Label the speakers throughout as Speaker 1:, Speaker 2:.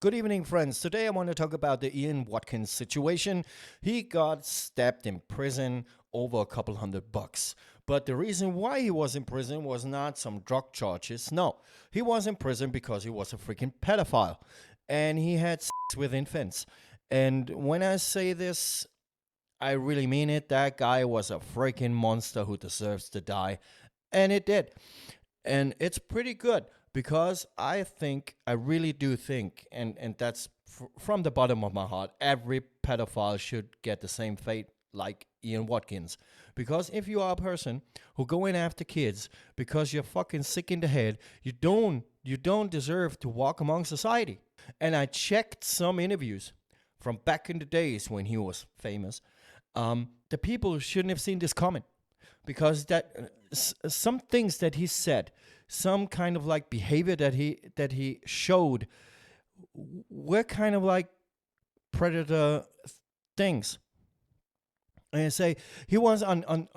Speaker 1: Good evening, friends. Today I want to talk about the Ian Watkins situation. He got stabbed in prison over a couple $100. But the reason why he was in prison was not some drug charges. No, he was in prison because he was a freaking pedophile and he had sex with infants. And when I say this, I really mean it. That guy was a freaking monster who deserves to die. And it did. And it's pretty good because I really do think, and that's from the bottom of my heart, every pedophile should get the same fate like Ian Watkins. Because if you are a person who go in after kids because you're fucking sick in the head, you don't deserve to walk among society. And I checked some interviews from back in the days when he was famous. The people shouldn't have seen this coming because some things that he said, some kind of like behavior that he showed, were kind of like predator things. And I say he was on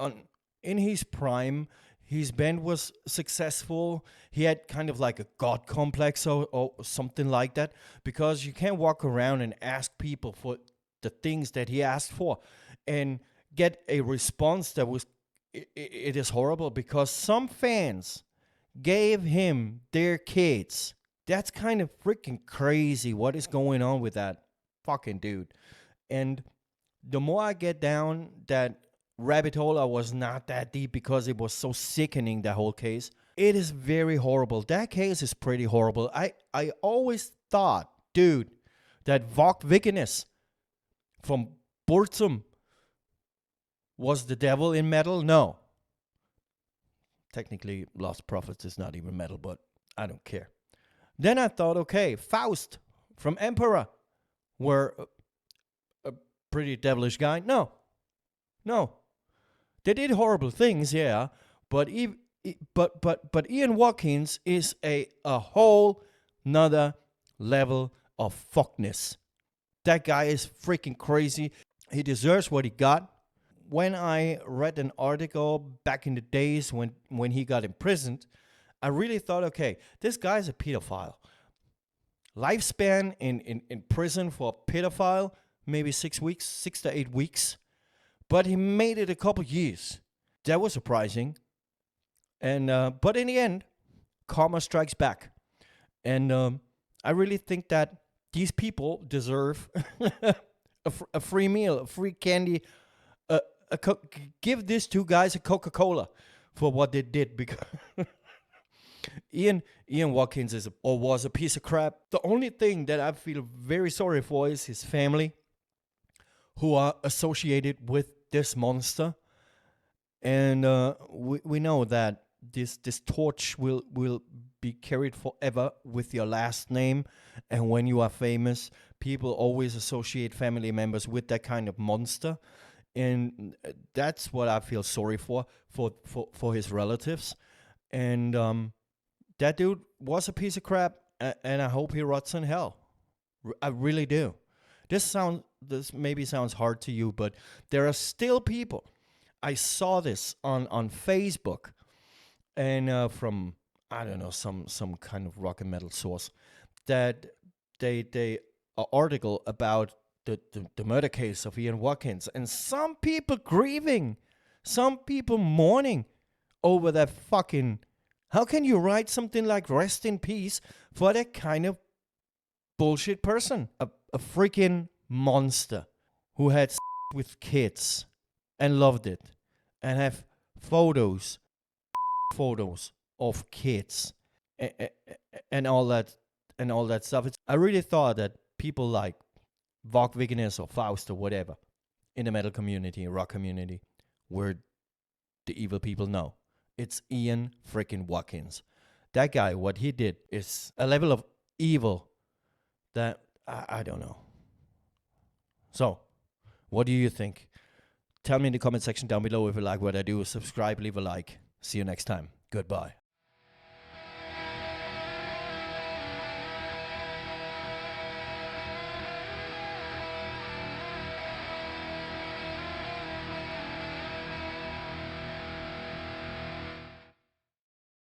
Speaker 1: in his prime. His band was successful. He had kind of like a god complex or something like that, because you can't walk around and ask people for the things that he asked for and get a response that was it is horrible, because some fans gave him their kids. That's kind of freaking crazy what is going on with that fucking dude. And the more I get down that rabbit hole, I was not that deep because it was so sickening, the whole case. It is very horrible. That case is pretty horrible. I always thought, dude, that Watkins from Burzum was the devil in metal. No. Technically, Lost Prophets is not even metal, but I don't care. Then I thought, okay, Faust from Emperor were a pretty devilish guy. No. They did horrible things, yeah, but Ian Watkins is a whole nother level of fuckness. That guy is freaking crazy. He deserves what he got. When I read an article back in the days when he got imprisoned, I really thought, okay, this guy's a pedophile. Lifespan in prison for a pedophile, maybe 6 weeks, 6 to 8 weeks. But he made it a couple years. That was surprising. And but in the end, karma strikes back. And I really think that these people deserve a free meal, a free candy. Give these two guys a Coca-Cola for what they did, because Ian Watkins was a piece of crap. The only thing that I feel very sorry for is his family, who are associated with this monster. And we know that this torch will be carried forever with your last name. And when you are famous, people always associate family members with that kind of monster. And that's what I feel sorry for his relatives. And that dude was a piece of crap, and I hope he rots in hell. I really do. This maybe sounds hard to you, but there are still people. I saw this on Facebook, and from, I don't know, some kind of rock and metal source, that they an article about the murder case of Ian Watkins, and some people grieving, some people mourning over that fucking. How can you write something like "rest in peace" for that kind of bullshit person? A freaking monster who had with kids and loved it, and have photos of kids and all that stuff. I really thought that people like Watkins or Faust or whatever in the metal community, rock community, were the evil people. No, it's Ian freaking Watkins. That guy, what he did is a level of evil that I don't know. So, what do you think? Tell me in the comment section down below if you like what I do. Subscribe, leave a like. See you next time. Goodbye.